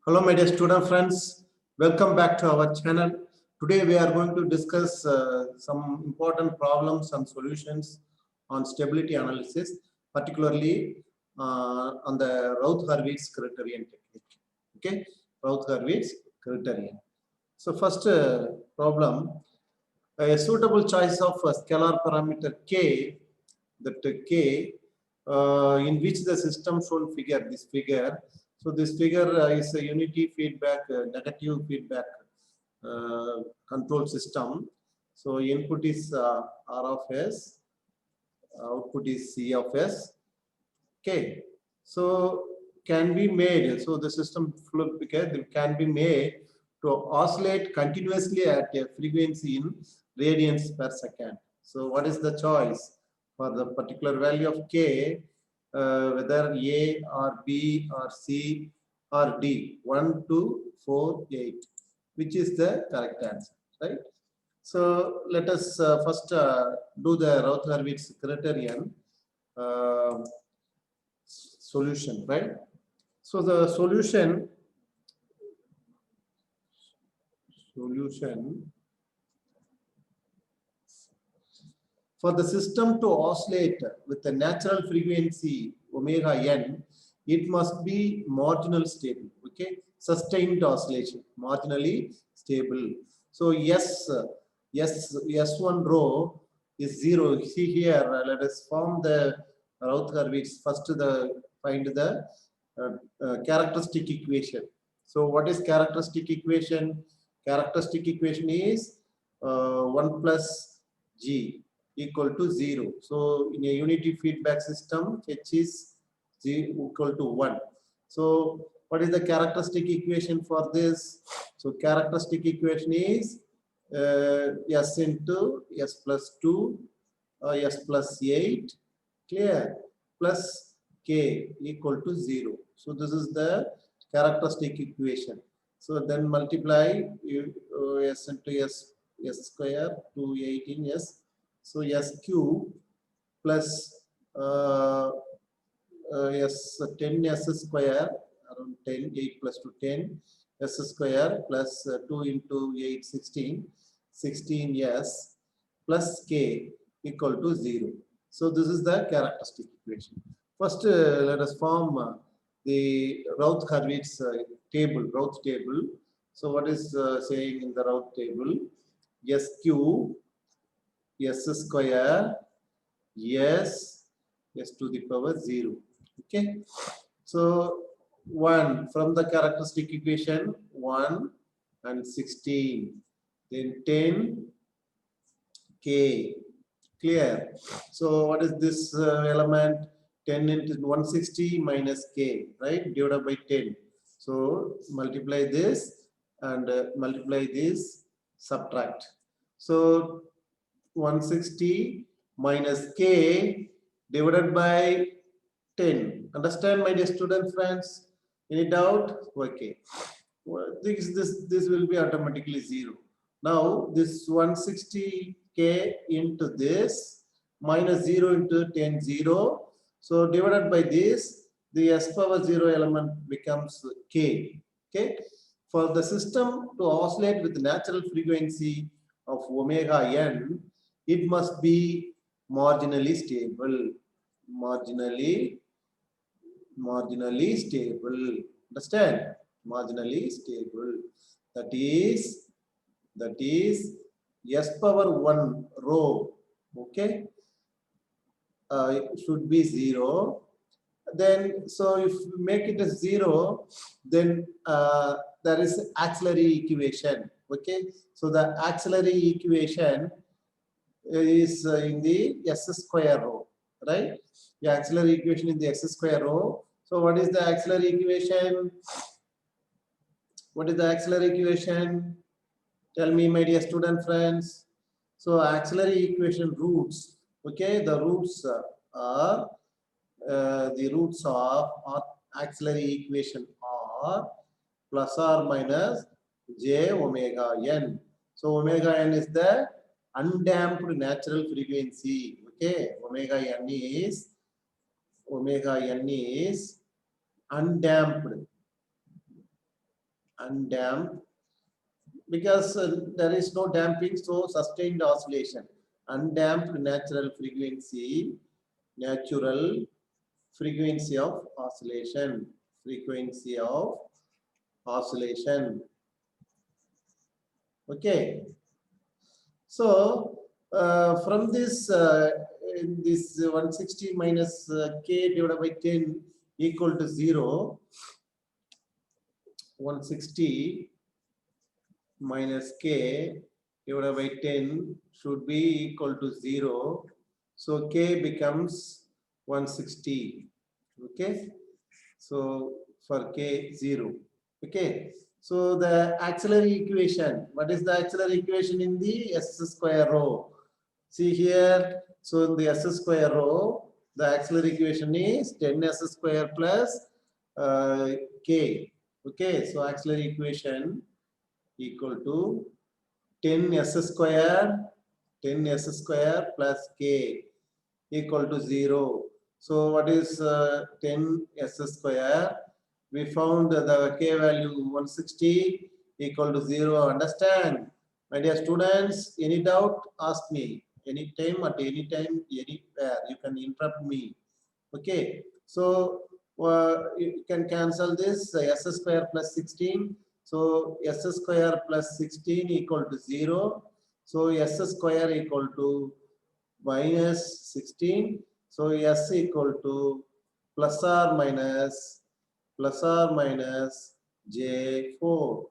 Hello, my dear student friends. Welcome back to our channel. Today we are going to discuss some important problems and solutions on stability analysis, particularly on the Routh-Hurwitz criterion technique. Okay, Routh-Hurwitz criterion. So first problem, a suitable choice of a scalar parameter k, that k, in which the system shown figure, this figure. So this figure is a unity feedback, negative feedback control system. So input is R of S, output is C of S. Okay, so can be made. So the system flow can be made to oscillate continuously at a frequency in radians per second. So what is the choice for the particular value of k? Whether A or B or C or D, 1, 2, 4, 8, which is the correct answer, right? So let us first do the Routh-Hurwitz criterion solution, right? So the solution for the system to oscillate with the natural frequency omega n, it must be marginal stable. Okay, sustained oscillation, marginally stable. So S1 row is 0. See here, let us form the Routh-Hurwitz. First, find the characteristic equation. So what is characteristic equation? Characteristic equation is 1 plus G equal to 0. So in a unity feedback system, H is equal to 1. So what is the characteristic equation for this? So characteristic equation is S into S plus 2 S plus 8, clear, plus K equal to 0. So this is the characteristic equation. So then multiply S into S square to 18 S. So S cube plus S 10 S square, around 10, 8 plus 2, 10 S square plus 2 into 8, 16, 16 S plus K equal to 0. So this is the characteristic equation. First, let us form the Routh-Hurwitz Routh table. So what is saying in the Routh table? S cube, S square, S to the power 0. Okay. So 1 from the characteristic equation, 1 and 16. Then 10 K. Clear. So what is this element? 10 into 160 minus K, right? Divided by 10. So multiply this and multiply this, subtract. So 160 minus K divided by 10. Understand, my dear student friends? Any doubt? Okay. Well, this will be automatically 0. Now this 160K into this minus 0 into 10, 0. So divided by this, the S power 0 element becomes K. Okay. For the system to oscillate with the natural frequency of omega n, it must be marginally stable. Marginally stable. Understand? Marginally stable. That is S power 1 row. Okay, should be 0. Then so if we make it a 0, then there is auxiliary equation. Okay, so the auxiliary equation is in the S square row, right? The auxiliary equation in the S square row. So what is the auxiliary equation? What is the auxiliary equation? Tell me, my dear student friends. So auxiliary equation roots. Okay, the roots are the roots of auxiliary equation are plus or minus j omega n. So omega n is the undamped natural frequency. Okay, omega n is undamped undamped, because there is no damping, so sustained oscillation. Undamped natural frequency of oscillation. Frequency of oscillation. Okay. So from this, this 160 minus k divided by 10 equal to 0. 160 minus k divided by 10 should be equal to 0. So k becomes 160. Okay. So for k 0. Okay. So the auxiliary equation. What is the auxiliary equation in the s square row? See here. So in the s square row, the auxiliary equation is 10s square plus k. Okay. So auxiliary equation equal to 10s square plus k equal to 0. So what is 10s square? We found the k value 160 equal to 0. Understand? My dear students, any doubt, ask me. Anytime, at any time, anywhere. You can interrupt me. Okay. So you can cancel this s square plus 16. So s square plus 16 equal to 0. So s square equal to minus 16. So s equal to plus or minus j4.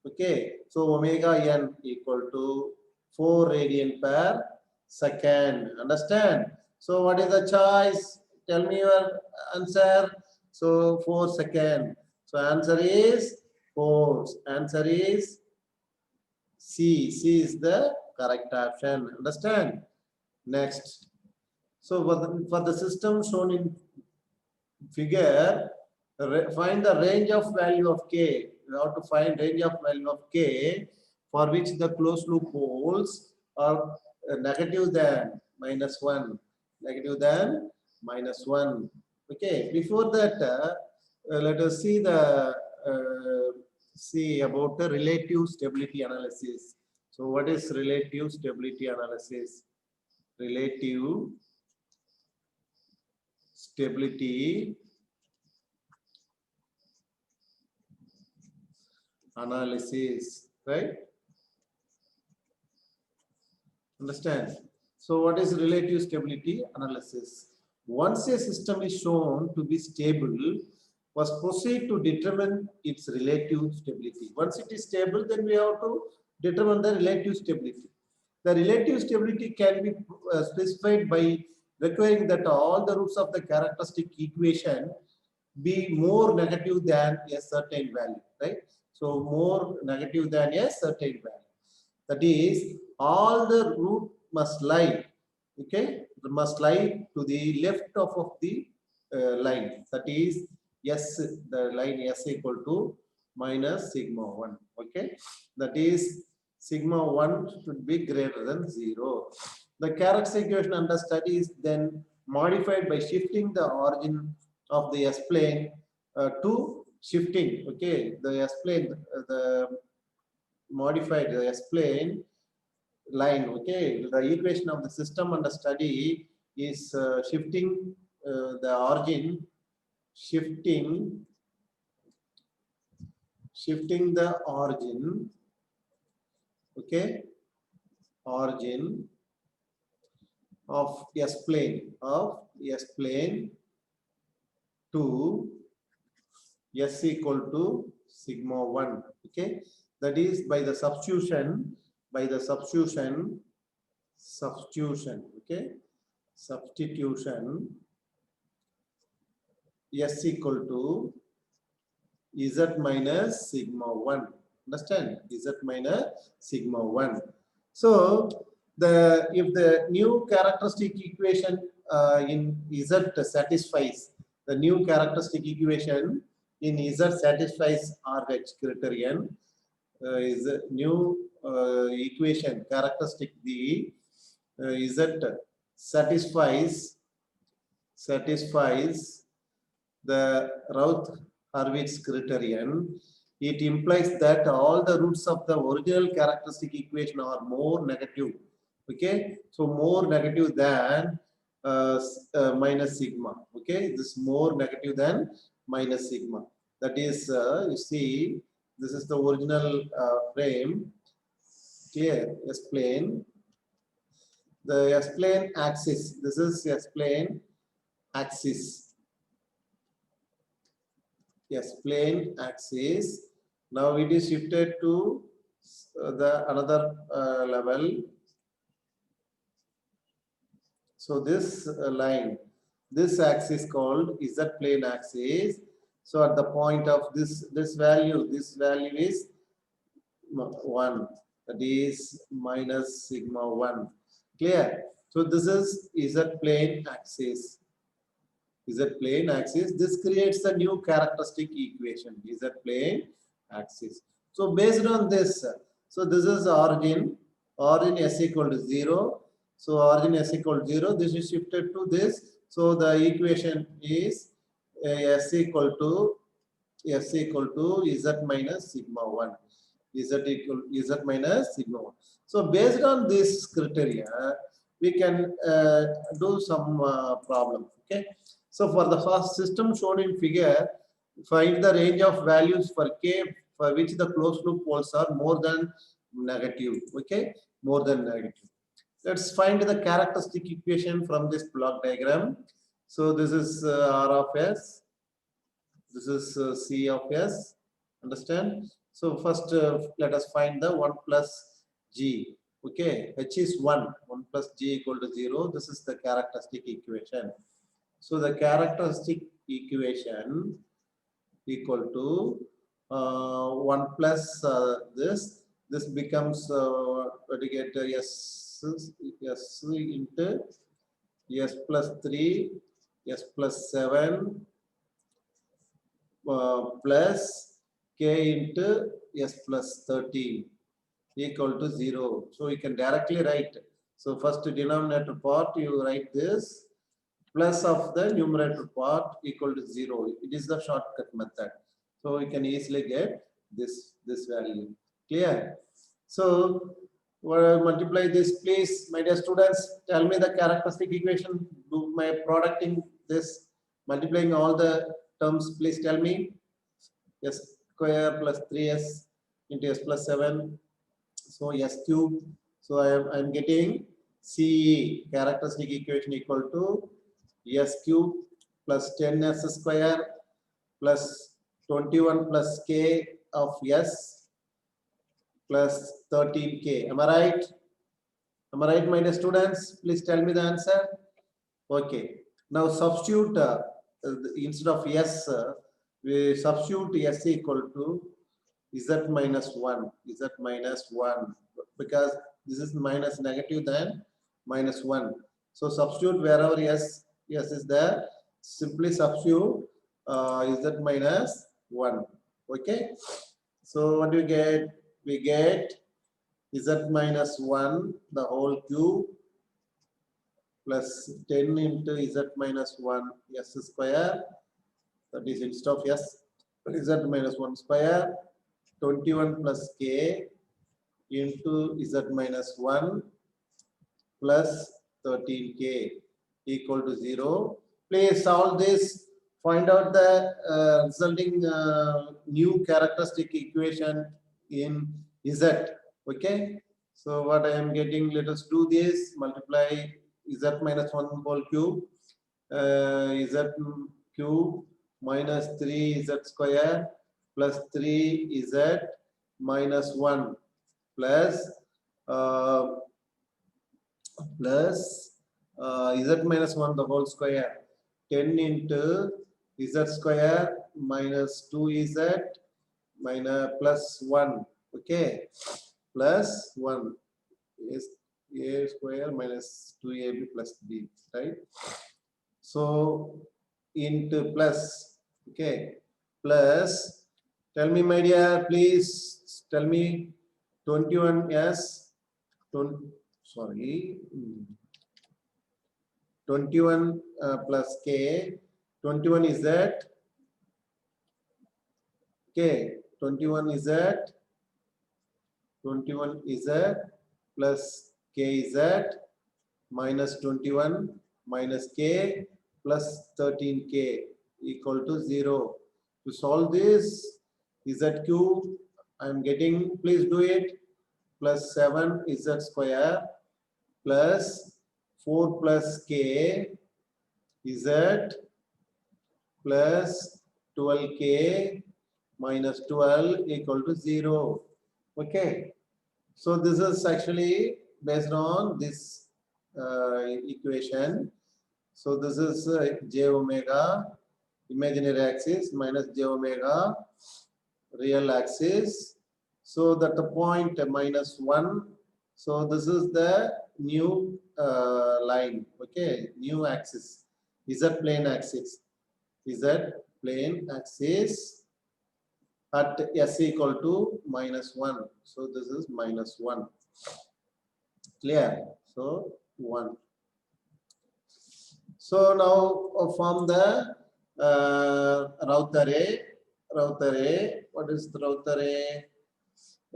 Okay. So omega n equal to 4 radian per second. Understand? So what is the choice? Tell me your answer. So 4 second. So answer is 4. Answer is C. C is the correct option. Understand? Next. So for the system shown in figure, find the range of value of k. We have to find range of value of k for which the closed loop poles are negative than -1. Negative than -1. Okay. Before that, let us see the see about the relative stability analysis. So what is relative stability analysis? Relative stability analysis, right? Understand? So what is relative stability analysis? Once a system is shown to be stable, first proceed to determine its relative stability. Once it is stable, then we have to determine the relative stability. The relative stability can be specified by requiring that all the roots of the characteristic equation be more negative than a certain value, right? So more negative than a certain value. That is, all the root must lie, okay, must lie to the left of the line. That is, s, the line s equal to minus sigma 1, okay. That is, sigma 1 should be greater than 0. The characteristic equation under study is then modified by shifting the origin of the s plane to shifting, okay, the s plane, the modified s plane line, okay. The equation of the system under study is shifting the origin, shifting the origin, okay, origin of s plane to s equal to sigma 1, okay. That is by the substitution, okay, substitution s equal to z minus sigma 1. Understand? Z minus sigma 1. So if the new characteristic equation in z satisfies, the new characteristic equation in z satisfies RH criterion, is a new equation characteristic, the z satisfies the Routh-Hurwitz criterion, it implies that all the roots of the original characteristic equation are more negative. Okay, so more negative than minus sigma. Okay, this more negative than minus sigma. That is, you see, this is the original frame. Clear? S-plane. The S-plane axis. This is S-plane axis. S-plane axis. Now it is shifted to the another level. So this line, this axis called Z-plane axis. So at the point of this value is 1. That is minus sigma 1. Clear? So this is Z-plane axis. Z-plane axis. This creates a new characteristic equation. Z-plane axis. So based on this, so this is origin s equal to 0. So origin s equal to 0. This is shifted to this. So the equation is s equal to z minus sigma 1. Z minus sigma 1. So based on this criteria, we can do some problem. Okay. So for the first system shown in figure, find the range of values for k for which the closed loop poles are more than negative. Okay, more than negative. Let's find the characteristic equation from this block diagram. So this is R of S. This is C of S. Understand? So first let us find the 1 plus G. Okay, H is 1. 1 plus G equal to 0. This is the characteristic equation. So the characteristic equation equal to 1 plus this becomes what you get S into S plus 3 S plus 7 plus K into S plus 13 equal to 0. So you can directly write. So first denominator part you write this plus of the numerator part equal to 0. It is the shortcut method. So you can easily get this value. Clear? So multiply this, please, my dear students. Tell me the characteristic equation. Do my product in this, multiplying all the terms. Please tell me. S square plus 3s into s plus 7. So s cube. So I am getting CE, characteristic equation, equal to s cube plus 10s square plus 21 plus k of s plus 13k. Am I right? Am I right, my dear students? Please tell me the answer. Okay. Now substitute instead of s, we substitute s equal to z minus 1. Z minus 1, because this is minus negative than minus 1. So substitute wherever s is there. Simply substitute z minus 1. Okay. So what do we get? We get z minus 1 the whole cube plus 10 into z minus 1 s square. That is instead of s, z minus 1 square. 21 plus k into z minus 1 plus 13k equal to 0. Please solve this. Find out the resulting new characteristic equation in z. Okay. So what I am getting, let us do this. Multiply z minus 1 whole cube. Z cube minus 3z square plus 3z minus 1 plus z minus 1 the whole square. 10 into z square minus 2z minus plus 1. Okay, plus 1 is a square minus 2ab plus b, right? So into plus, okay, plus, tell me, my dear, please tell me 21 s 21 plus k. 21 is that k 21z plus kz minus 21 minus k plus 13k equal to 0. To solve this, z cube I am getting, please do it, plus 7z square plus 4 plus k z plus 12k minus 12 equal to 0. Okay. So this is actually based on this equation. So this is j omega imaginary axis minus j omega real axis. So that the point minus 1. So this is the new line. Okay, new axis. Z plane axis. Z plane axis at s equal to minus 1. So this is minus 1. Clear? So 1. So now form the Raut array. What is the Raut array?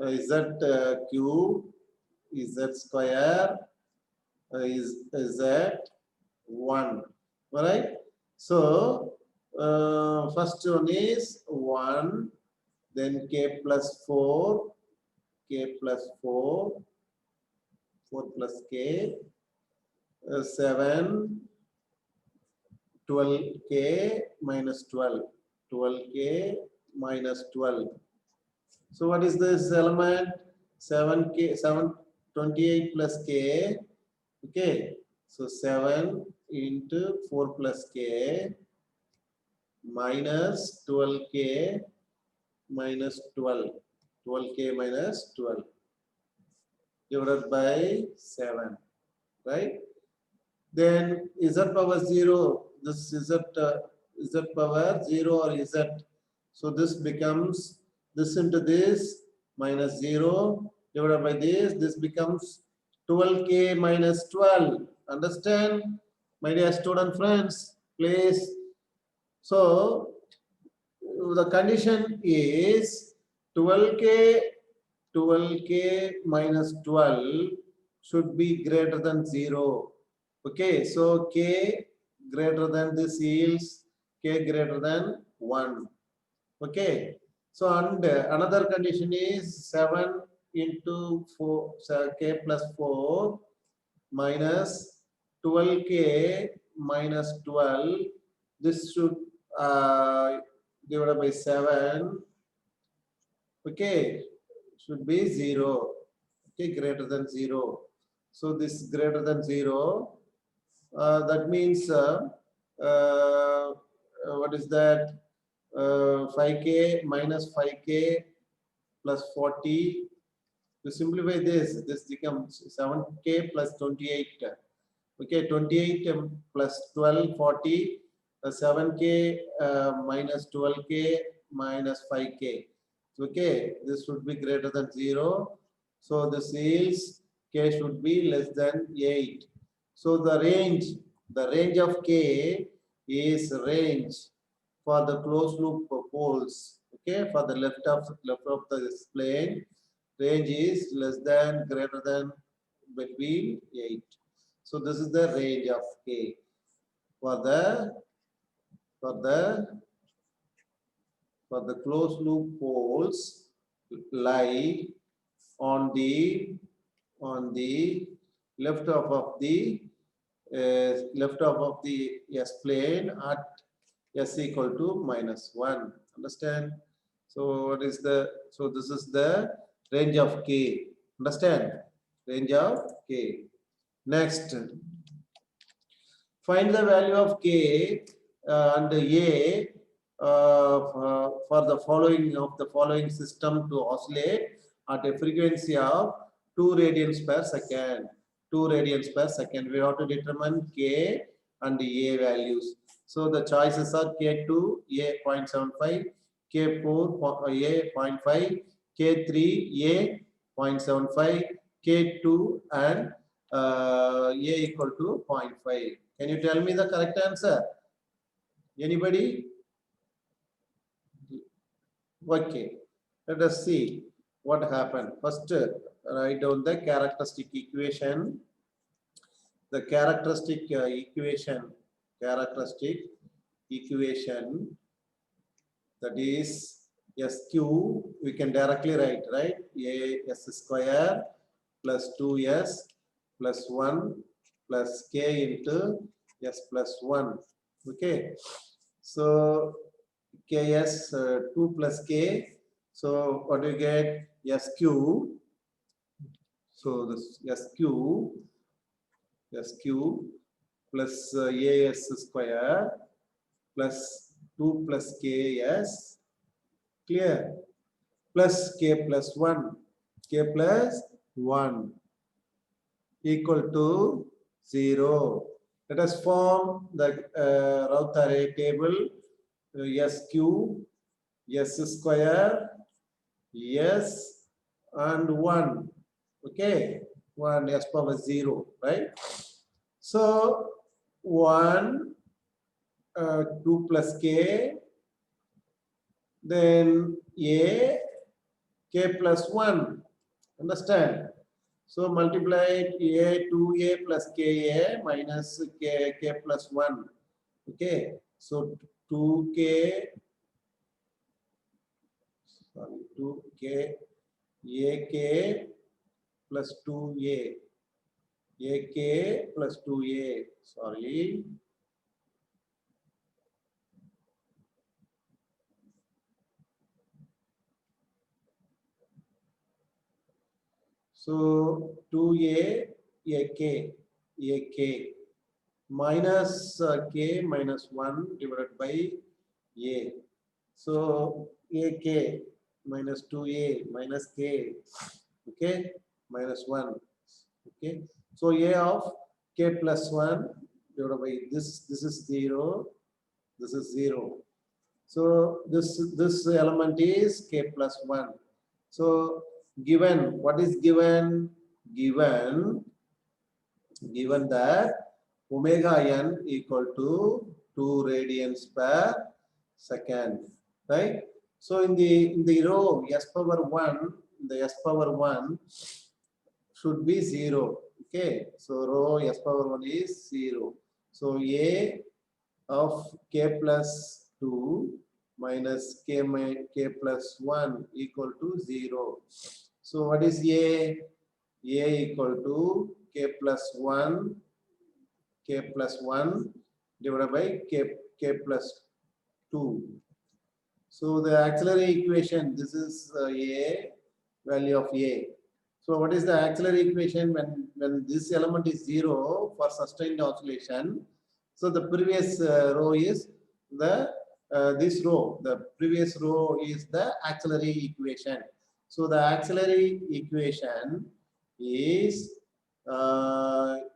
Z cube, Z square, is Z 1. All right. So first one is 1. Then k plus 4, k plus 4, 4 plus k, 7, 12k minus 12, 12k minus 12. So what is this element? 7k, 7, 28 plus k. Okay, so 7 into 4 plus k minus 12k minus 12, 12k minus 12 divided by 7, right? Then z power 0, this z power 0 or z. So this becomes this into this minus 0 divided by this becomes 12k minus 12. Understand, my dear student friends, please. So the condition is 12k minus 12 should be greater than 0. Okay, so k greater than this yields k greater than 1. Okay, so and another condition is 7 into 4, so k plus 4 minus 12k minus 12. This should divided by 7. Okay, should be 0. Okay, greater than 0. So this is greater than 0. That means what is that? 5k minus 5k plus 40. To simplify this becomes 7k plus 28. Okay, 28 plus 12, 40. 7k minus 12k minus 5k. Okay, this should be greater than 0. So this is k should be less than 8. So the range of k is range for the closed loop poles. Okay, for the left of the plane, range is less than, greater than, between 8. So this is the range of k for the closed loop poles lie on the left of the S plane at S equal to minus 1. Understand? So what is the, so this is the range of k. Understand? Range of k. Next, find the value of k and a for the following system to oscillate at a frequency of 2 radians per second. 2 radians per second. We have to determine k and a values. So the choices are k2 a 0.75, k4 a 0.5, k3 a 0.75, k2 and a equal to 0.5. Can you tell me the correct answer? Anybody? Okay. Let us see what happened. First, write down the characteristic equation. The characteristic equation that is SQ, we can directly write, right? AS square plus 2S plus 1 plus K into S plus 1. Okay. So KS 2 plus K. So what do you get? SQ. So this SQ plus AS square plus 2 plus KS, clear, plus K plus 1, K plus 1 equal to 0. Let us form the Routh array table. SQ, S square, S and 1. Okay, 1 S power 0, right? So 1, 2 plus K, then A, K plus 1. Understand? So multiply A 2A plus KA minus K plus 1. Okay. So 2K, sorry, 2K, AK plus 2A. AK plus 2A, sorry. So 2A, AK minus K minus 1 divided by A. So AK minus 2A minus K, okay, minus 1, okay. So A of K plus 1 divided by this is 0, this is 0. So this element is K plus 1. So given, what is given? Given that omega n equal to 2 radians per second, right? So in the row S power 1, the S power 1 should be 0. Okay, so row S power 1 is 0. So A of K plus 2 minus K plus 1 equal to 0. So what is A? A equal to K plus 1 divided by K plus 2. So the auxiliary equation, this is A, value of A. So what is the auxiliary equation when this element is 0 for sustained oscillation? So the previous row is this row. The previous row is the auxiliary equation. So the auxiliary equation is AS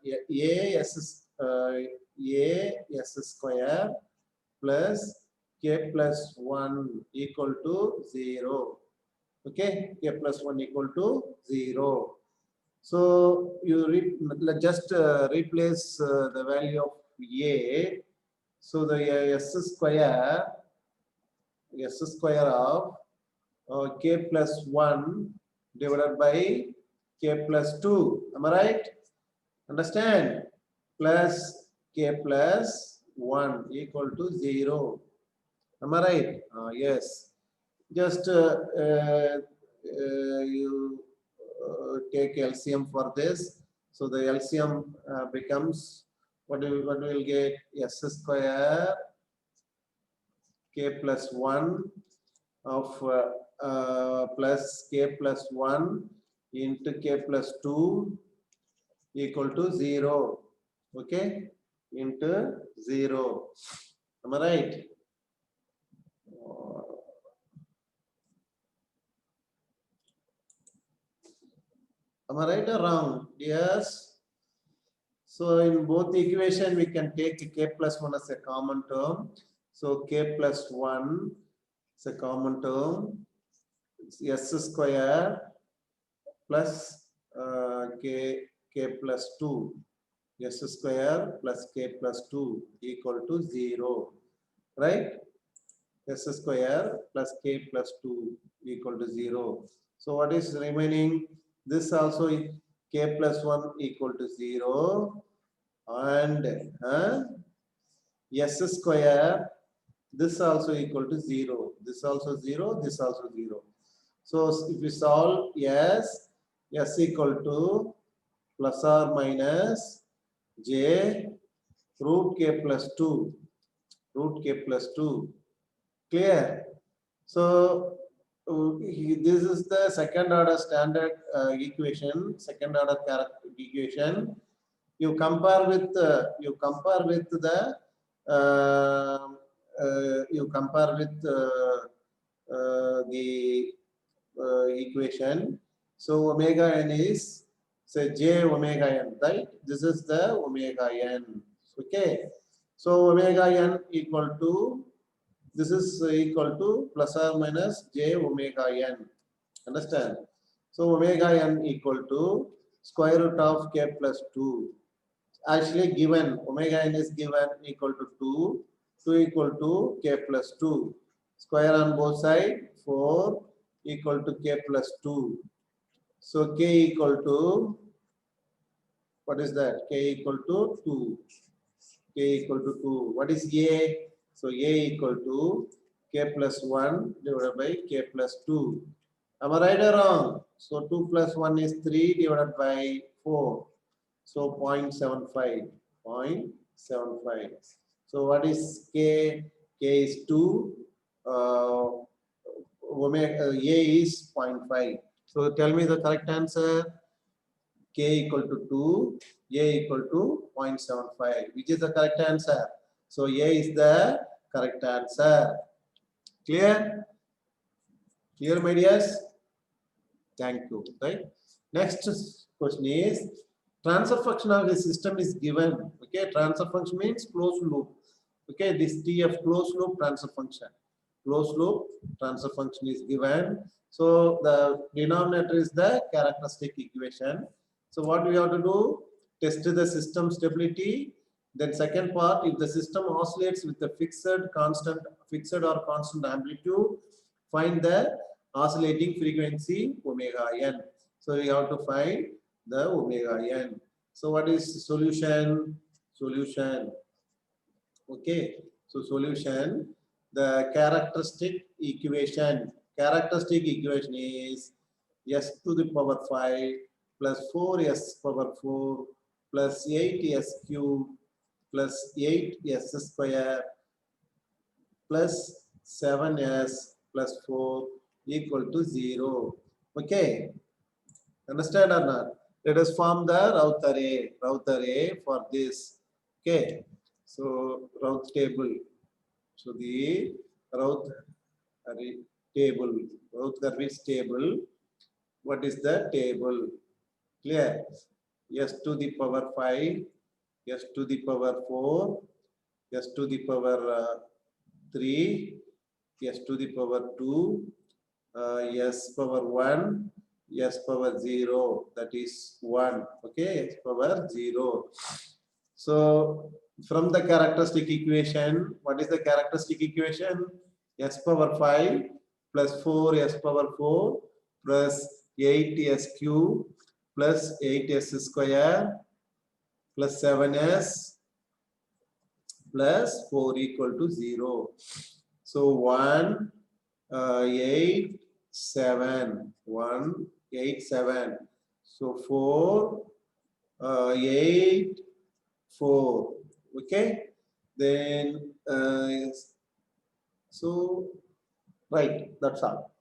square plus K plus 1 equal to 0. Okay, K plus 1 equal to 0. So you just replace the value of A. So the S square of K plus 1 divided by K plus 2. Am I right? Understand? Plus K plus 1 equal to 0. Am I right? Yes. Just you take LCM for this. So the LCM becomes what will get? S square K plus 1 of plus K plus 1 into K plus 2 equal to 0. Okay, into 0. Am I right? Am I right or wrong? Yes. So in both equation, we can take K plus 1 as a common term. So K plus 1 is a common term. It's S square plus K plus 2. S square plus K plus 2 equal to 0. Right? s square plus k plus 2 equal to 0. So what is remaining? This also k plus 1 equal to 0 and s square, this also equal to 0. This also 0, this also 0. So if we solve s equal to plus or minus j root k plus 2, root k plus 2. Clear? So this is the second order standard equation, second order equation. You compare with the the equation. So omega n is say j omega n, right? This is the omega n. Okay. So omega n equal to, this is equal to plus or minus j omega n. Understand? So omega n equal to square root of k plus 2. Actually given omega n is given equal to 2, 2 equal to k plus 2. Square on both sides, 4 equal to k plus 2. So k equal to, what is that? K equal to 2. K equal to 2. What is A? So A equal to k plus 1 divided by k plus 2. Am I right or wrong? So 2 plus 1 is 3 divided by 4. So 0.75. 0.75. So what is K? K is 2. A is 0.5. So tell me the correct answer. K equal to 2, A equal to 0.75. Which is the correct answer? So A is the correct answer. Clear? Clear, my dears? Thank you. Right? Next question is, transfer function of the system is given. Okay, transfer function means closed loop. Okay, this TF closed loop transfer function. Closed loop transfer function is given. So the denominator is the characteristic equation. So what we have to do? Test the system stability. Then second part, if the system oscillates with a fixed or constant amplitude, find the oscillating frequency omega n. So we have to find the omega n. So what is solution? Solution. Okay. So solution, the characteristic equation. Characteristic equation is s to the power 5 plus 4s power 4 plus 8s cube plus 8s square plus 7s plus 4 equal to 0. Okay. Understand or not? Let us form the Raut array for this. Okay. So Raut table. So the Raut array table. Raut array table. What is the table? Clear? S to the power 5, s to the power 4, s to the power 3, s to the power 2, s power 1, s power 0, that is 1. Okay, s power 0. So from the characteristic equation, what is the characteristic equation? S power 5 plus 4 s power 4 plus 8s cube plus 8s square plus 7s plus 4 equal to 0. So 1, 8, 7, 1, 8, 7. So 4, 8, 4. Okay. Then, so, right, that's all.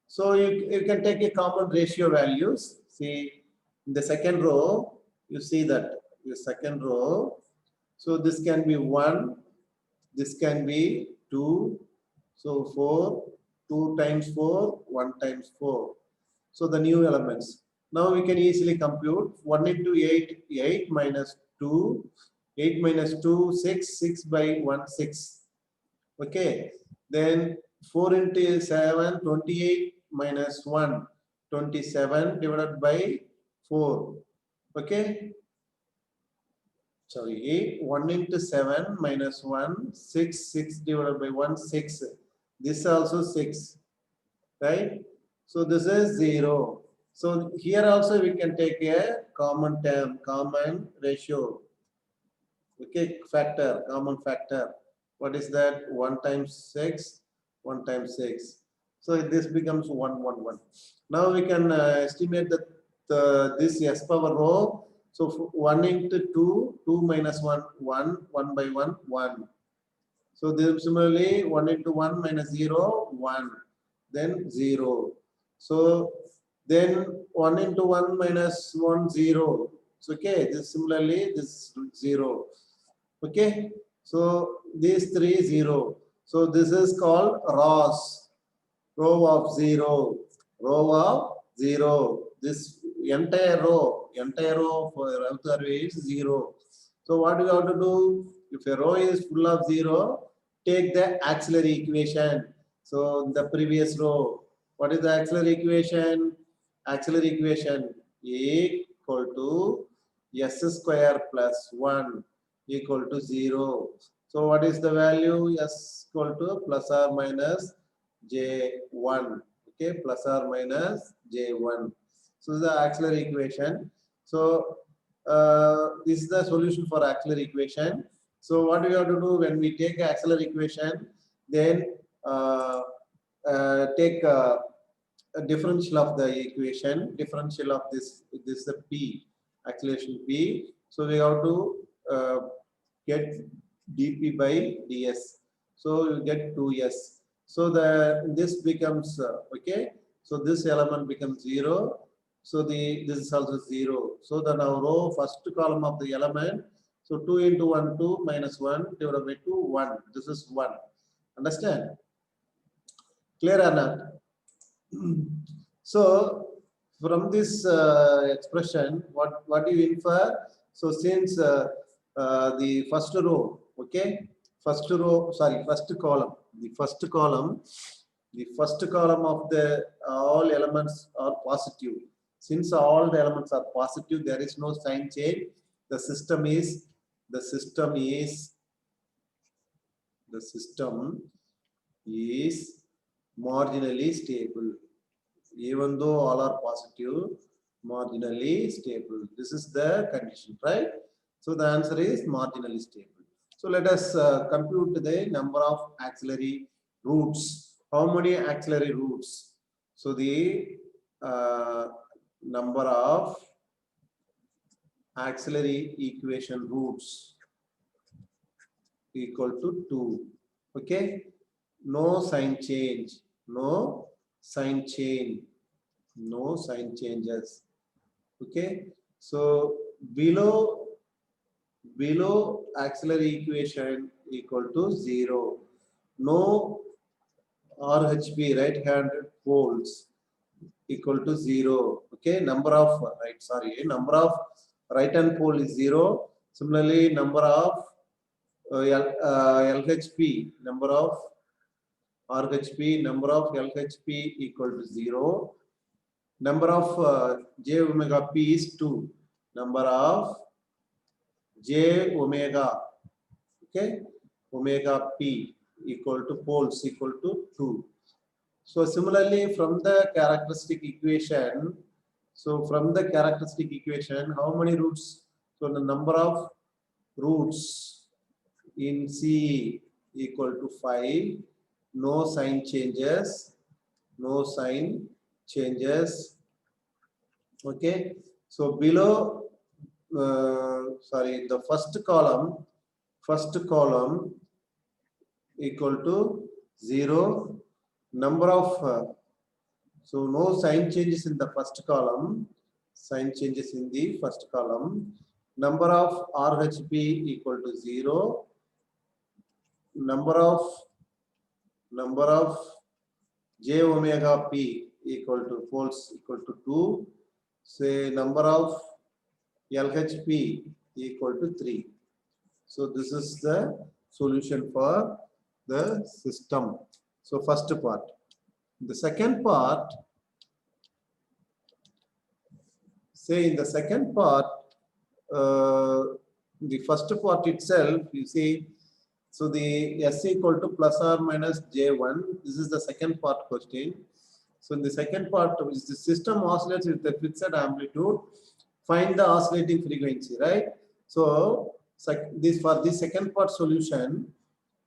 So you can take a common ratio values. See, in the second row, you see that the second row. So this can be 1, this can be 2, so 4, 2 times 4, 1 times 4. So the new elements. Now we can easily compute 1 into 8, 8 minus 2, 8 minus 2, 6, 6 by 1, 6. Okay. Then 4 into 7, 28 minus 1, 27 divided by 4. Okay. sorry, 1 into 7 minus 1, 6, 6 divided by 1, 6. This also 6, right? So this is 0. So here also we can take a common term, common ratio. Okay, factor, common factor. What is that? 1 times 6, 1 times 6. So this becomes 1, 1, 1. Now we can estimate that this s power rho. So 1 into 2, 2 minus 1, 1, 1 by 1, 1. So then similarly 1 into 1 minus 0, 1. Then 0. So then 1 into 1 minus 1, 0. So okay, this similarly this 0. Okay, so these 3 0. So this is called ROS, row of 0, row of 0. This entire row for router is 0. So what you have to do? If a row is full of 0, take the auxiliary equation. So the previous row, what is the auxiliary equation? Auxiliary equation equal to s square plus 1 equal to 0. So what is the value? S equal to plus or minus J1. Okay, plus or minus J1. So the auxiliary equation. So this is the solution for auxiliary equation. So what we have to do when we take auxiliary equation, then take a differential of the equation, differential of this is the P, acceleration P. So we have to get dp by ds. So you get 2s. So this becomes okay. So this element becomes 0. So this is also 0. So the now row first column of the element. So 2 into 1 2 minus 1 divided by 2 1. This is 1. Understand? Clear or not? So from this expression, what do you infer? So since the first row, okay, first row, sorry, first column, the first column of the all elements are positive. Since all the elements are positive, there is no sign change. The system is marginally stable. Even though all are positive, marginally stable. This is the condition, right? So the answer is marginally stable. So let us compute the number of auxiliary roots. How many auxiliary roots? So the number of auxiliary equation roots equal to 2. Okay, no sign change, no sign change, no sign changes. Okay, so below auxiliary equation equal to 0, no RHP right hand poles equal to 0. Okay, number of right hand pole is 0. Similarly, number of LHP, number of RHP, number of LHP equal to 0. Number of J omega P is 2. Number of J omega, okay, omega P equal to poles equal to 2. So similarly from the characteristic equation, how many roots? So the number of roots in C equal to 5. No sign changes. No sign changes. Okay. So below, the first column equal to 0. Number of so no sign changes in the first column. Sign changes in the first column. Number of RHP equal to 0. Number of J omega P equal to poles equal to 2. Say number of LHP equal to 3. So this is the solution for the system. So first part. The second part, say in the second part, the first part itself, you see, so the S equal to plus or minus J1. This is the second part question. So in the second part, is the system oscillates with the fixed amplitude. Find the oscillating frequency, right? So this for the second part solution,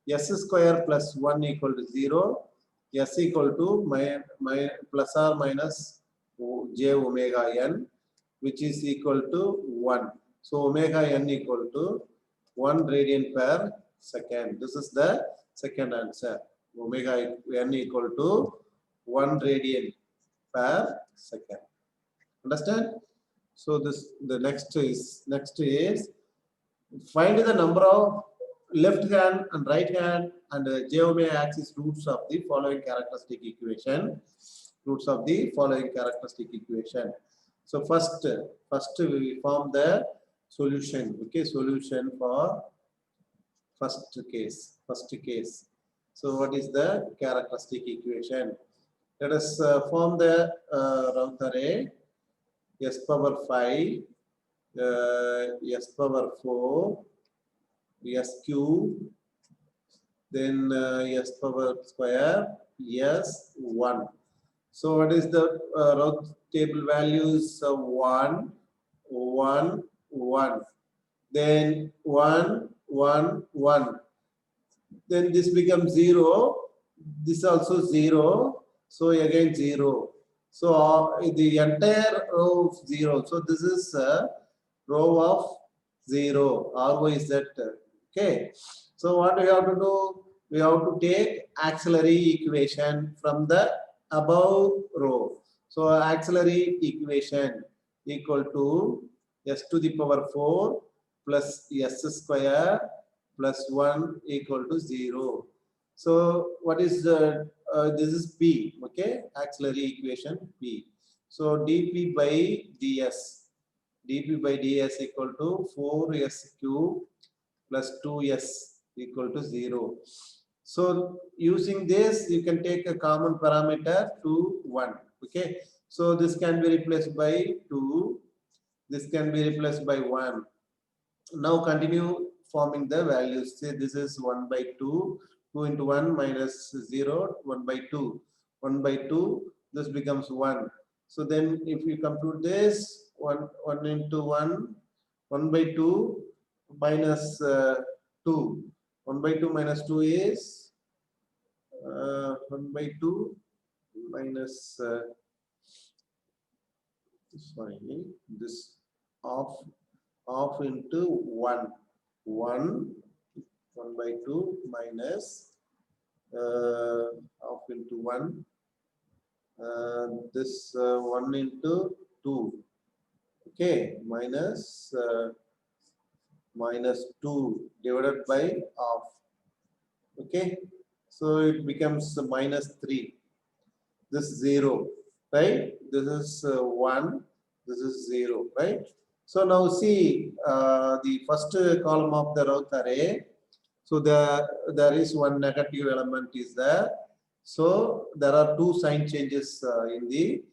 S square plus 1 equal to 0, S equal to my plus or minus j omega n, which is equal to 1. So omega n equal to 1 radian per second. This is the second answer. Omega n equal to 1 radian per second. Understand? So this the next is find the number of left hand and right hand and j omega axis roots of the following characteristic equation. Roots of the following characteristic equation. So first we form the solution. Okay, solution for first case. So what is the characteristic equation? Let us form the round array. S power 5, S power 4, S cube, then S power square, S 1. So what is the row table values? 1, 1, 1. Then 1, 1, 1. Then this becomes 0. This also 0. So again 0. So the entire row of 0. So this is a row of 0. RO is that. Okay. So what we have to do? We have to take auxiliary equation from the above row. So auxiliary equation equal to s to the power 4 plus s square plus 1 equal to 0. So what is the this is P, okay, auxiliary equation P. So dP by ds equal to 4s cube plus 2s equal to 0. So using this, you can take a common parameter to 1. Okay. So this can be replaced by 2. This can be replaced by 1. Now continue forming the values. Say this is 1 by 2. 2 into 1 minus 0. 1 by 2. 1 by 2. This becomes 1. So then if you compute this, 1 into 1. 1 by 2 minus 2. 1 by 2 minus 2 is 1 by 2 minus sorry, this half into 1 by 2 minus half into 1 this 1 into 2, okay, minus 2 divided by half, okay. So it becomes minus 3. This 0, right? This is 1. This is 0, right? So now see the first column of the row array. So there is one negative element is there. So there are two sign changes in the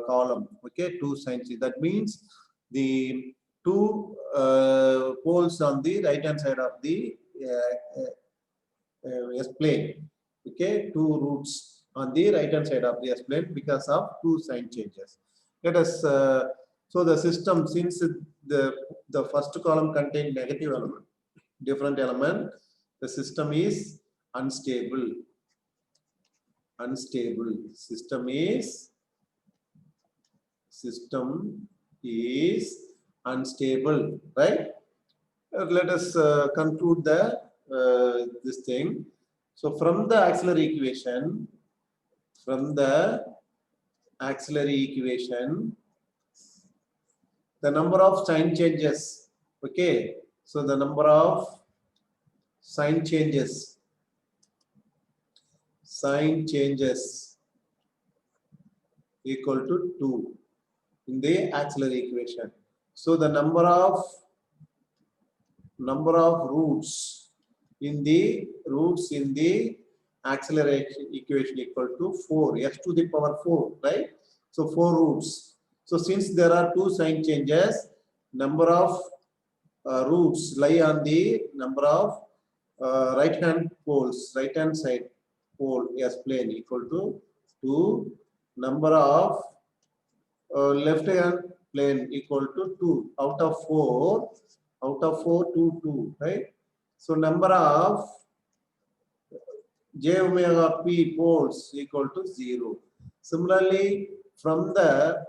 column. Okay, two sign changes. That means the two poles on the right hand side of the S plane. Okay, two roots on the right hand side of the S plane because of two sign changes. Let us so the system, since the first column contains negative element, different element, the system is unstable. System is unstable, right? Let us conclude the this thing. So from the auxiliary equation, the number of sign changes, okay. So the number of sign changes equal to 2 in the auxiliary equation. So the number of roots in the auxiliary equation equal to 4, s to the power 4, right? So 4 roots. So since there are two sign changes, number of roots lie on the number of right hand poles, right hand side pole S plane equal to 2, number of left hand plane equal to 2 out of 4, 2, 2, right? So number of j omega p poles equal to 0. Similarly, from the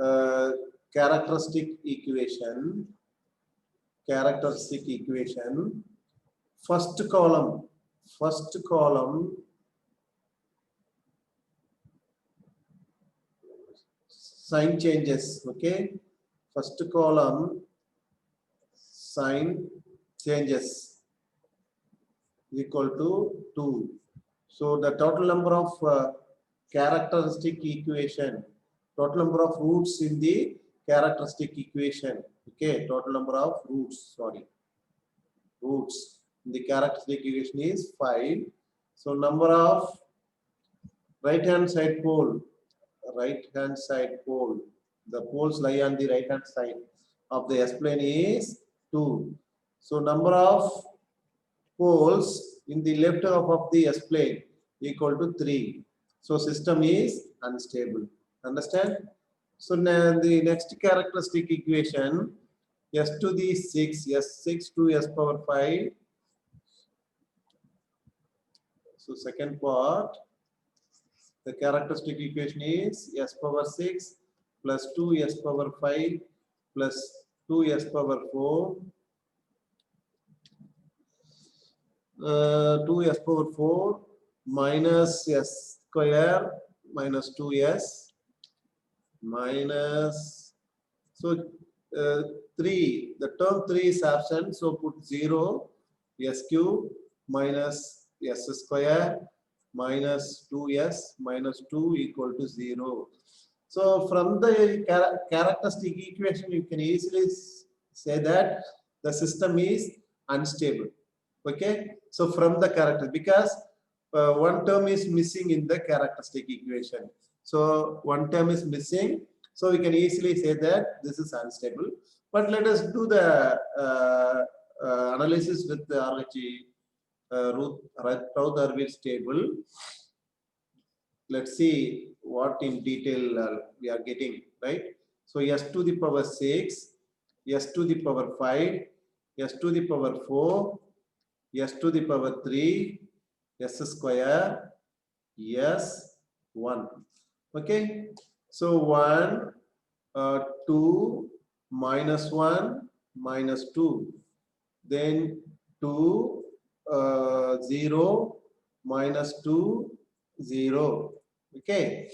uh, characteristic equation, first column sign changes. Okay, first column sign changes equal to 2. So the total number of characteristic equation, total number of roots in the characteristic equation. Okay, total number of roots in the characteristic equation is 5. So number of right hand side pole, the poles lie on the right hand side of the S plane is 2. So number of poles in the left half of the S plane equal to 3. So system is unstable. Understand? So now the next characteristic equation, S to the 6, S6 to S power 5. So second part, the characteristic equation is S power 6 plus 2 S power 5 plus 2 S power 4. 2s power 4 minus s square minus 2s minus, so 3, the term 3 is absent, so put 0, s cube minus s square minus 2s minus 2 equal to 0. So from the characteristic equation, you can easily say that the system is unstable. Okay, so from the character, because one term is missing in the characteristic equation, so one term is missing, so we can easily say that this is unstable. But let us do the analysis with the Raut-Hurwitz table. Let's see what in detail we are getting, right? So s to the power 6, s to the power 5, s to the power 4, s to the power 3, s square, s 1. Okay, so 1, 2, minus 1, minus 2, then 2, 0, minus 2, 0. Okay,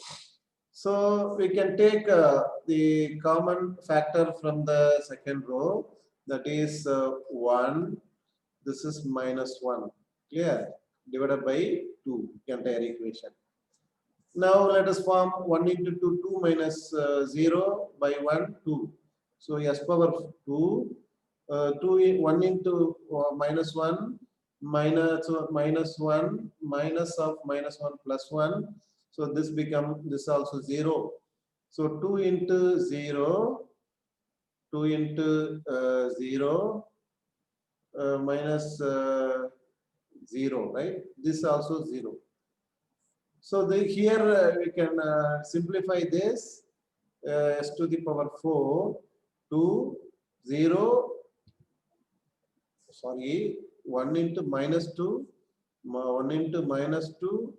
so we can take the common factor from the second row, that is 1. This is minus 1, clear, divided by 2, entire equation. Now let us form 1 into 2, 2 minus 0 by 1, 2. So s power 2, 1 into minus 1, minus 1, minus of minus 1 plus 1. So this also 0. So 2 into 0, 2 into 0, minus 0, right? This also 0. So here we can simplify this, s to the power 4 to 0, sorry, 1 into minus 2, 1 into minus 2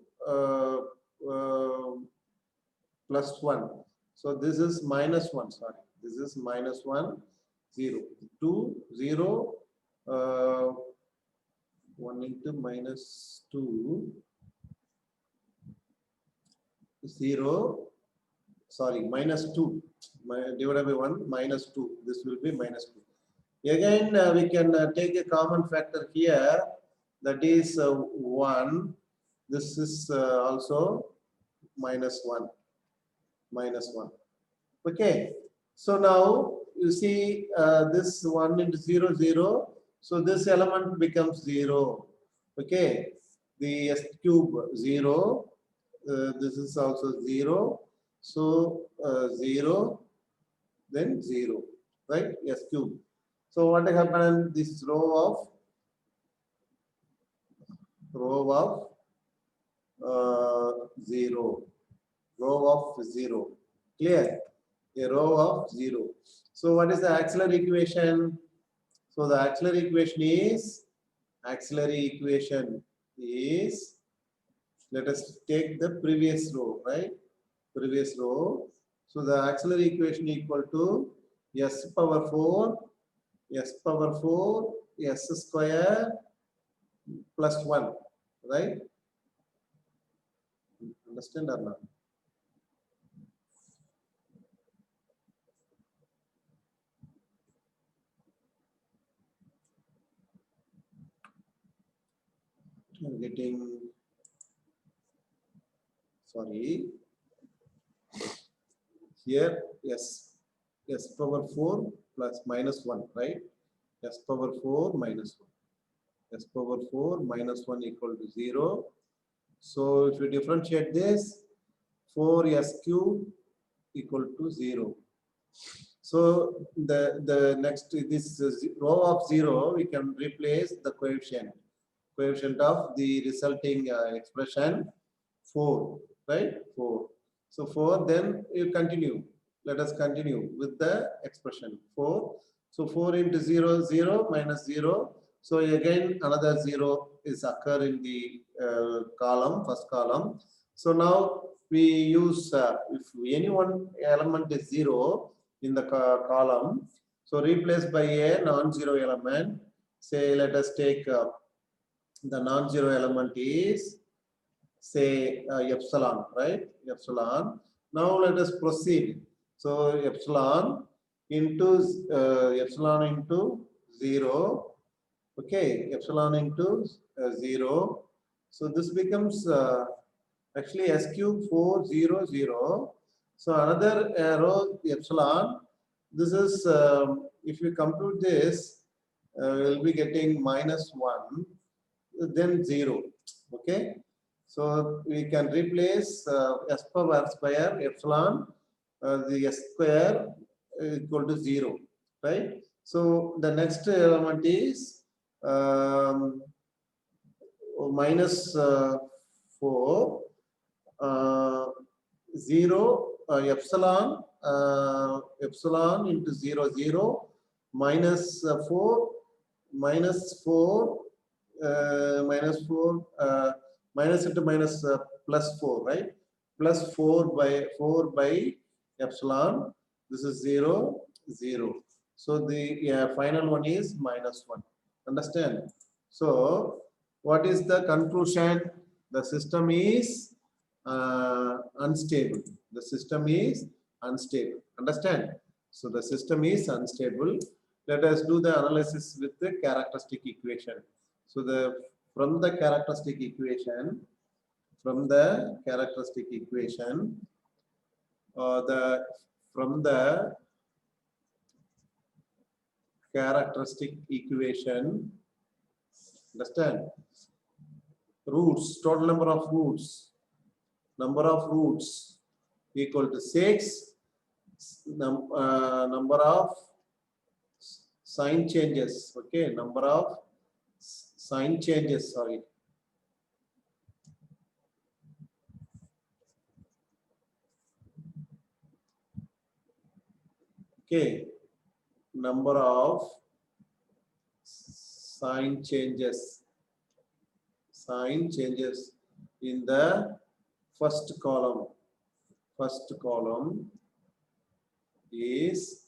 plus 1. So this is minus 1, sorry, this is minus 1, 0, 2, 0, 1 into minus 2, 0, sorry, minus 2, divided by 1, minus 2, this will be minus 2. Again, we can take a common factor here, that is 1, this is also minus 1, minus 1. Okay, so now you see this 1 into 0, 0, so this element becomes 0. Okay, the s cube 0, this is also 0, so 0, then 0. right? S cube. So what happened? This row of 0, row of 0. Clear? A row of 0. So what is the auxiliary equation? So the auxiliary equation is, let us take the previous row, right? Previous row. So the auxiliary equation equal to s power 4 s square plus 1, right? Understand or not? I'm getting, sorry, here s power 4 plus minus 1, right? S power 4 minus 1. S power 4 minus 1 equal to 0. So if you differentiate this, 4s cube equal to 0. So the next, this row of 0, we can replace the coefficient of the resulting expression 4, right? 4. So 4, then you continue. Let us continue with the expression 4. So 4 into 0, 0 minus 0. So again another 0 is occur in the column, first column. So now we use, if any one element is 0 in the column, so replace by a non-zero element. Say let us take the non-zero element is, say, epsilon, right? Epsilon. Now let us proceed. So epsilon into 0. Okay, epsilon into 0. So this becomes actually s cube 400. So another row epsilon. This is if we compute this, we'll be getting minus 1, then 0. Okay, so we can replace s power square epsilon, the s square equal to 0, right? So the next element is minus 4, 0 epsilon into 0, 0 minus 4 minus 4 minus into minus plus 4, right? Plus 4 by epsilon. This is 0, 0. So the final one is minus 1. Understand? So what is the conclusion? The system is unstable. The system is unstable. Understand? So the system is unstable. Let us do the analysis with the characteristic equation. So from the characteristic equation, from the characteristic equation, understand, roots, total number of roots equal to 6, number of sign changes, okay, number of sign changes, sorry. Okay, number of sign changes in the first column is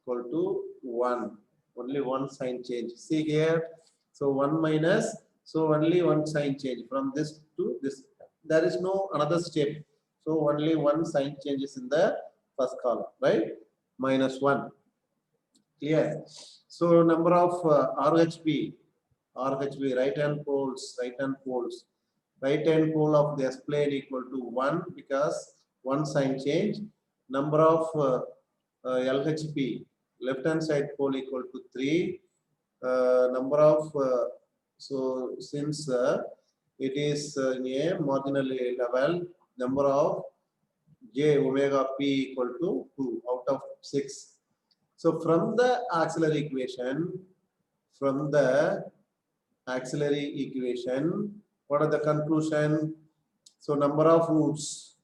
equal to 1. Only one sign change. See here. So 1 minus. So only one sign change from this to this. There is no another step. So only one sign changes in the first column, right? Minus 1. Clear. So number of RHP, right hand poles, right hand pole of the S plane equal to 1 because one sign change. Number of LHP, left hand side pole equal to 3. Number of so since it is in a marginal level, number of J omega P equal to 2 out of 6. So from the auxiliary equation, what are the conclusion? So number of roots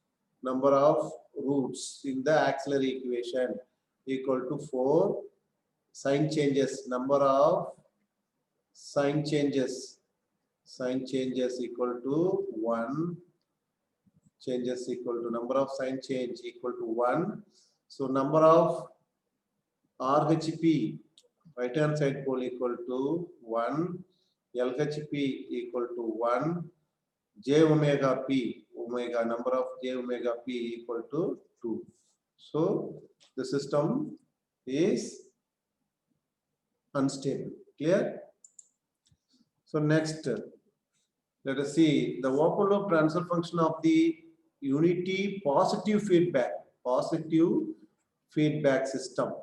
in the auxiliary equation equal to 4. Sign changes, number of sign changes equal to 1. Changes equal to number of sign change equal to 1. So number of RHP, right hand side pole, equal to 1. LHP equal to 1. J omega P, number of J omega P equal to 2. So the system is unstable. Clear? So next, let us see the open loop transfer function of the unity positive feedback system,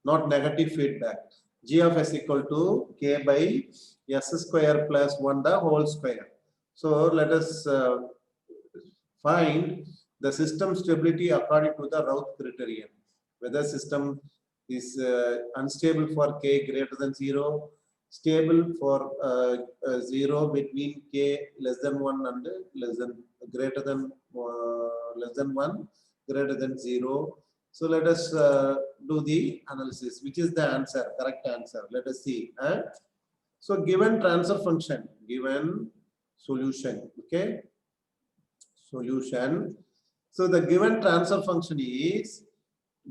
not negative feedback. G of s equal to k by s square plus 1 the whole square. So let us find the system stability according to the Routh criterion. Whether system is unstable for k greater than 0, stable for 0 between k less than 1 and greater than 1, greater than 0. So let us do the analysis. Which is the answer? Correct answer. Let us see. So given transfer function, given solution. Okay. Solution. So the given transfer function is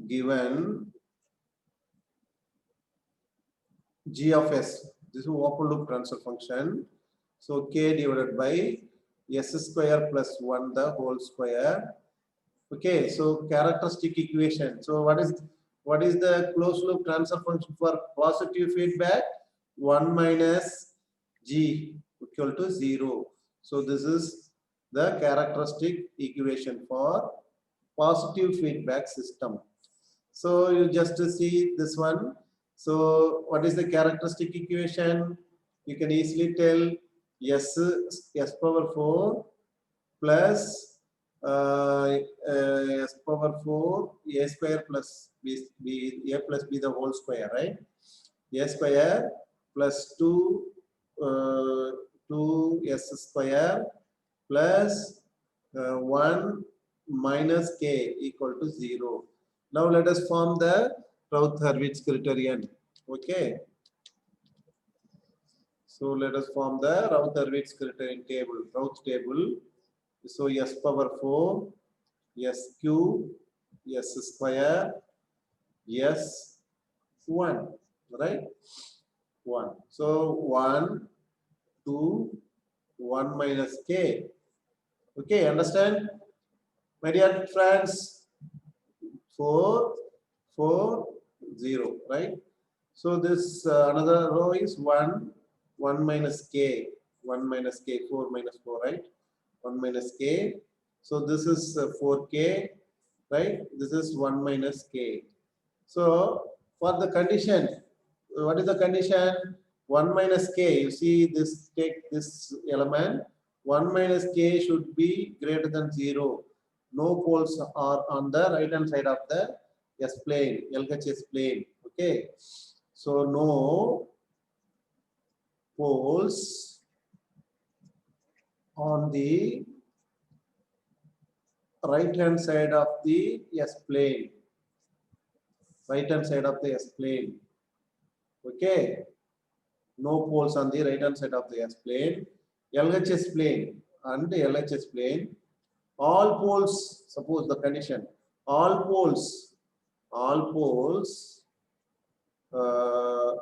given g of s. This is open loop transfer function. So k divided by s square plus 1 the whole square. Okay, so characteristic equation. So what is the closed loop transfer function for positive feedback? 1 minus g equal to 0. So this is the characteristic equation for positive feedback system. So you just see this one. So what is the characteristic equation? You can easily tell s power 4 plus s power 4 a square plus a plus b the whole square, right? A square plus 2s square plus 1 minus k equal to 0. Now let us form the Routh-Hurwitz criterion. Okay. So let us form the Routh-Hurwitz criterion table, Routh table. So s power 4, s cube, s square, s 1, right? 1. So 1, 2, 1 minus k. Okay, understand? My dear friends, 4, 4, 0, right? So this another row is 1, 1 minus k, 1 minus k, 4 minus 4, right? 1 minus k. So this is 4k, right? This is 1 minus k. So for the condition, what is the condition? 1 minus k. You see this, take this element. 1 minus k should be greater than 0. No poles are on the right hand side of the S plane, LHS plane. Okay. So no poles on the right hand side of the S plane. Right hand side of the S plane. Okay. No poles on the right hand side of the S plane. LHS plane and LHS plane. All poles, suppose the condition, all poles are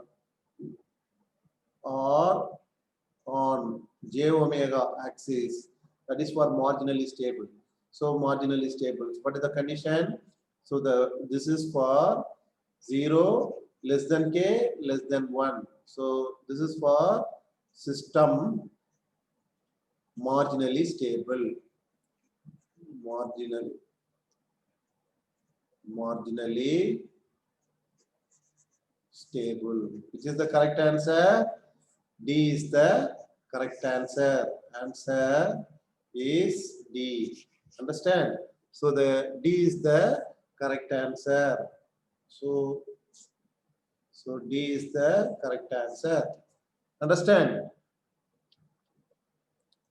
on j omega axis, that is for marginally stable. So marginally stable. What is the condition? So this is for 0 less than k less than 1. So this is for system marginally stable. Marginally stable. Which is the correct answer? D is the correct answer. Answer is D. Understand? So the D is the correct answer. So So D is the correct answer. Understand?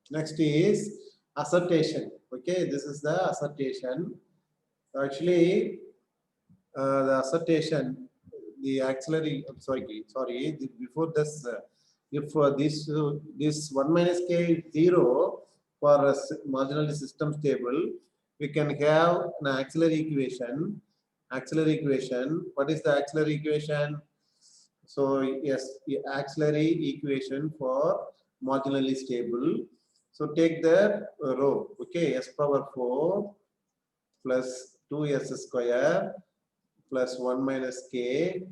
Next is assertion. Okay, this is the assertion. Actually, the assertion, the auxiliary. Sorry. Before this, if this 1 minus k is 0 for a marginally system stable, we can have an auxiliary equation. Auxiliary equation. What is the auxiliary equation? So yes, the auxiliary equation for marginally stable. So take the row. Okay, s power 4 plus 2s square plus 1 minus k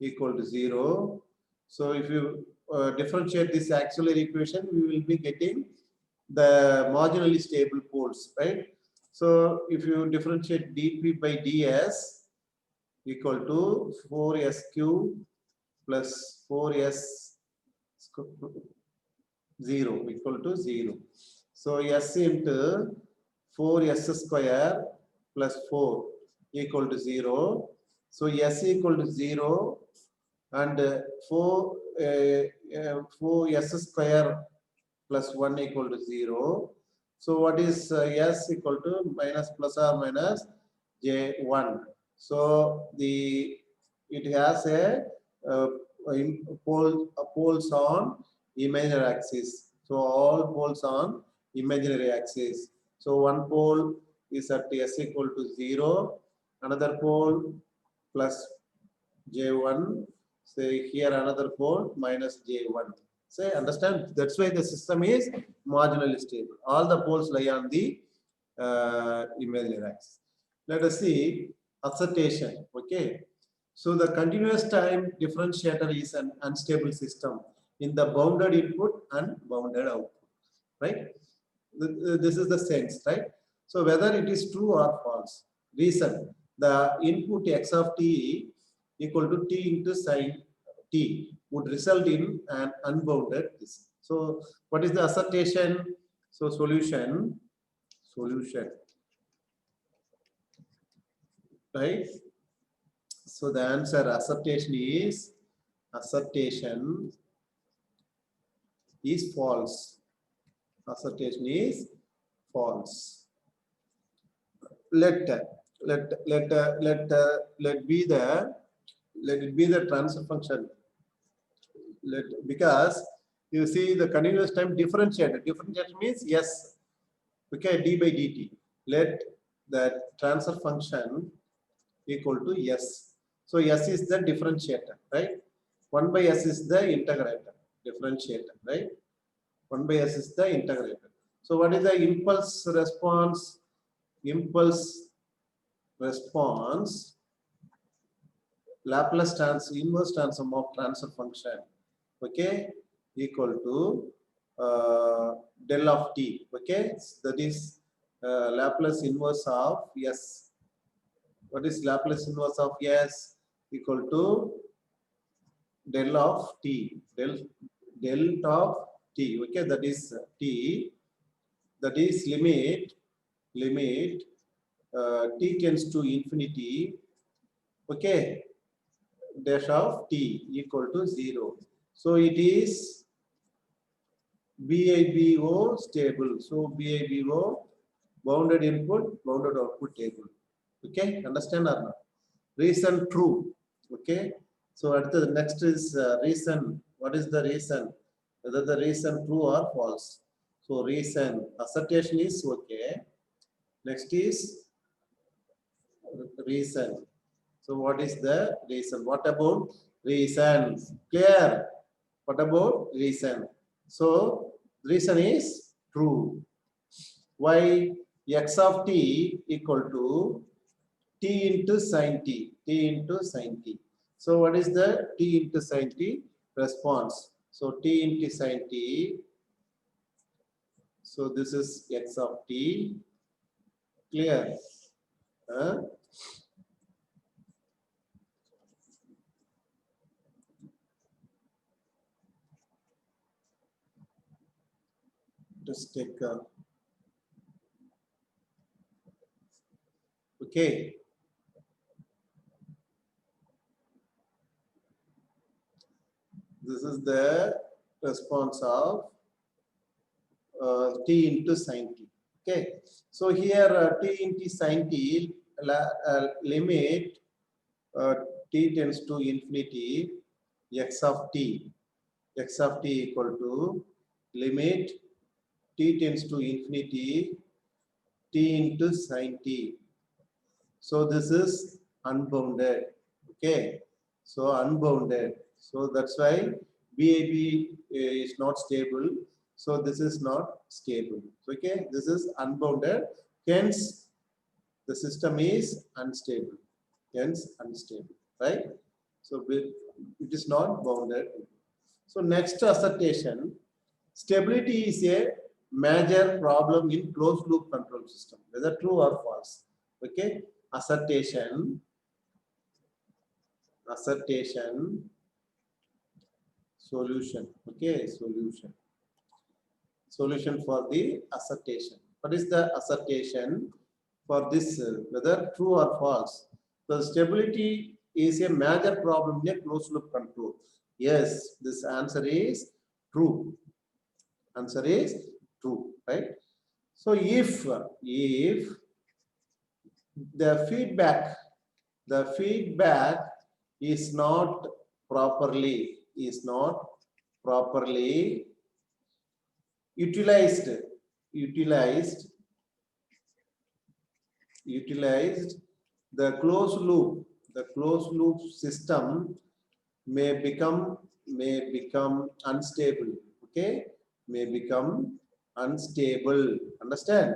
equal to 0. So if you differentiate this auxiliary equation, we will be getting the marginally stable poles, right? So if you differentiate dp by ds equal to 4s cube plus 4s 0 equal to 0. So s into 4s square plus 4 equal to 0. So s equal to 0 and 4s square plus 1 equal to 0. So what is s equal to minus plus or minus j1. So it has a poles on imaginary axis. So all poles on imaginary axis. So one pole is at s equal to 0, another pole plus j1. Say here another pole minus j1. Say understand? That's why the system is marginally stable. All the poles lie on the imaginary axis. Let us see assertion. Okay. So the continuous time differentiator is an unstable system in the bounded input and bounded output. Right? This is the sense, right? So whether it is true or false. Reason: the input x of t equal to t into sine t would result in an unbounded this. So what is the assertion? So solution, right? So the answer assertion is false. Assertion is false. Let it be the transfer function. Because you see the continuous time differentiator. Differentiator means yes. Okay, d by dt. Let the transfer function equal to s. So s is the differentiator, right? 1 by s is the integrator, differentiator, right? 1 by s is the integrator. So what is the impulse response? Impulse response Laplace inverse transform of transfer function, okay, equal to del of t, okay, that is Laplace inverse of s. What is Laplace inverse of s? Equal to del of t, del of t, okay, that is t, that is limit t tends to infinity, okay, dash of t equal to 0. So it is BIBO stable. So BIBO bounded input, bounded output table. Okay, understand or not? Reason true. Okay, so at the next is reason. What is the reason? Whether the reason true or false. So reason assertion is okay. Next is reason. So what is the reason? What about reason? Clear? What about reason? So reason is true. Why? X of t equal to t into sine t. T into sine t. So what is the t into sine t? Response. So t into sine t. So this is x of t. Clear? Huh? Just take okay. the response of t into sin t. Okay, so here t into sin t limit t tends to infinity x of t equal to limit t tends to infinity t into sin t. So this is unbounded. Okay, so unbounded. So that's why BAB is not stable. So this is not stable. Okay, this is unbounded. Hence, the system is unstable. Hence, unstable. Right? So it is not bounded. So next assertion, stability is a major problem in closed loop control system. Whether true or false. Okay, assertion, solution. Okay, solution for the assertion. What is the assertion for this? Whether true or false? The stability is a major problem in a closed loop control. Yes, this answer is true. Answer is true, right? So if the feedback is not properly utilized the closed loop system may become unstable. Okay, may become unstable. Understand?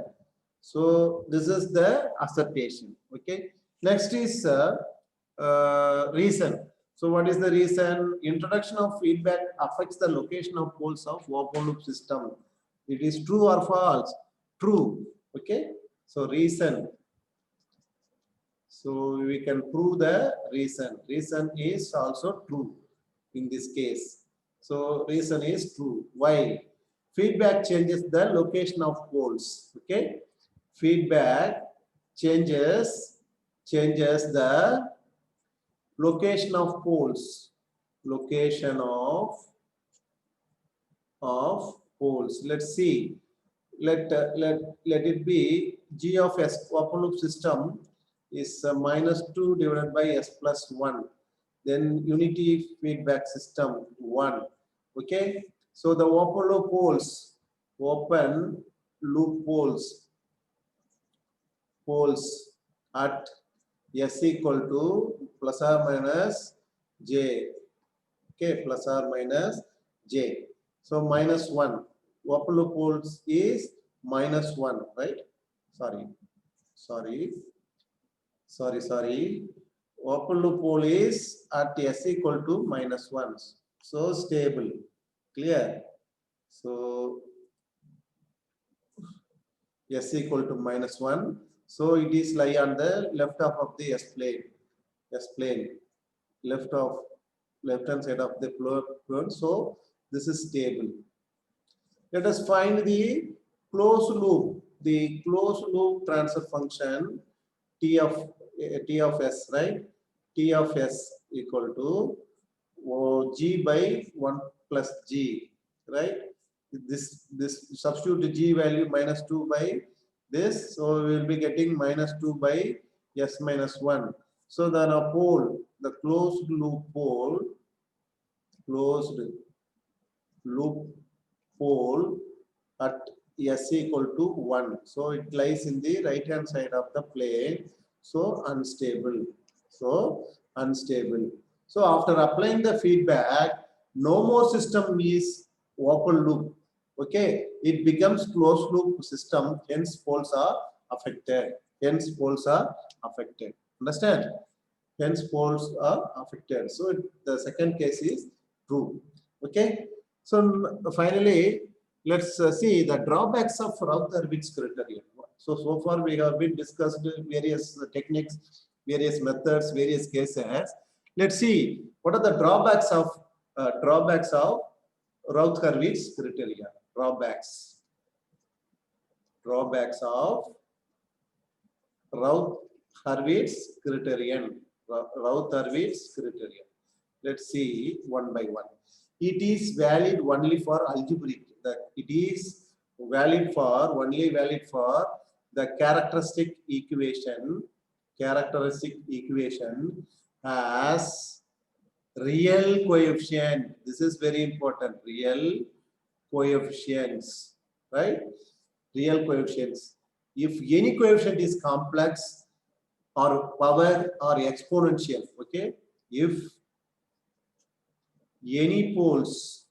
So this is the assertion. Okay, next is reason. So what is the reason? Introduction of feedback affects the location of poles of open loop system. It is true or false? True. Okay, so reason. So we can prove the reason. Reason is also true in this case. So reason is true. Why? Feedback changes the location of poles. Okay, feedback changes the location of poles. Location of poles. Let's see. Let it be g of s open loop system is -2 divided by s plus 1. Then unity feedback system 1. Okay. So the open loop poles at s equal to plus or minus j. Okay, plus or minus j. So -1. Open loop poles is -1, right? Sorry. Open loop pole is at s equal to -1. So stable. Clear? So s equal to -1. So it is lie on the left half of the s plane. Left hand side of the plane. So this is stable. Let us find the closed loop. The closed loop transfer function t of s, right? T of s equal to g by 1 plus g, right? This substitute the g value -2 by this, so we will be getting -2 by s minus 1. So then a pole, the closed loop pole at s equal to 1. So it lies in the right hand side of the plane. So unstable. So after applying the feedback, no more system is open loop. Okay, it becomes closed loop system. Hence poles are affected. Understand? Hence poles are affected. So the second case is true. Okay. So finally, let's see the drawbacks of Routh-Hurwitz criterion. So far we have been discussed various techniques, various methods, various cases. Let's see what are the drawbacks of Routh-Hurwitz criterion. Drawbacks of Routh-Hurwitz criterion. Routh-Hurwitz criterion. Let's see one by one. it is valid only for algebraic. It is valid for only valid for the characteristic equation. Characteristic equation has real coefficient. This is very important. Real coefficients, right? Real coefficients. If any coefficient is complex or power or exponential, okay? If any poles,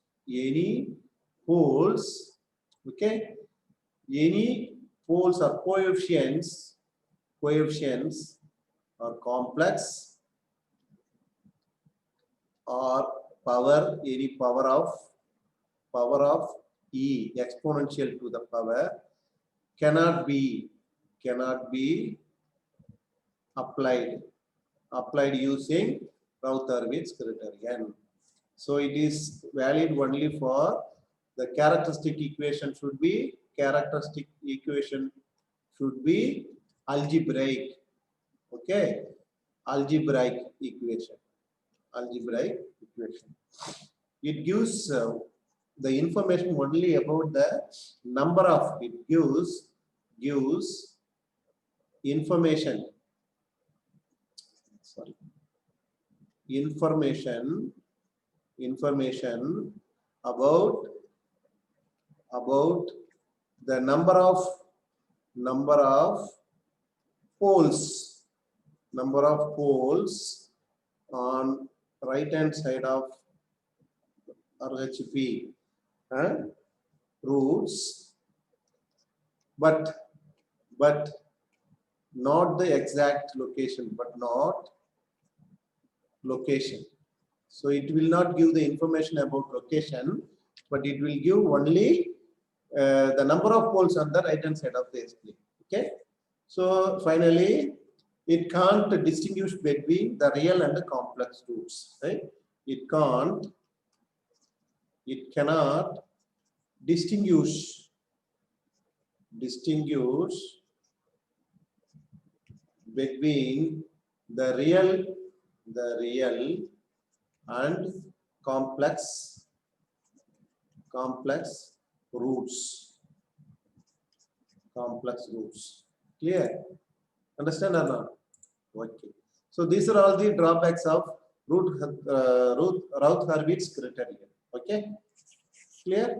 okay? Any poles or coefficients are complex or power, any power of e exponential to the power cannot be applied using Raut-Hurwitz criterion. So it is valid only for the characteristic equation should be algebraic. Okay, algebraic equation. It gives the information only about the number of. It gives information. Sorry. Information about the number of poles on right hand side of RHP roots, but not the exact location, So it will not give the information about location, but it will give only the number of poles on the right hand side of the S-plane. Okay. So finally, it can't distinguish between the real and the complex roots. Right? It cannot distinguish between the real and complex roots. Clear? Understand or not? Okay. So these are all the drawbacks of Raut-Hurwitz criterion. Okay. Clear?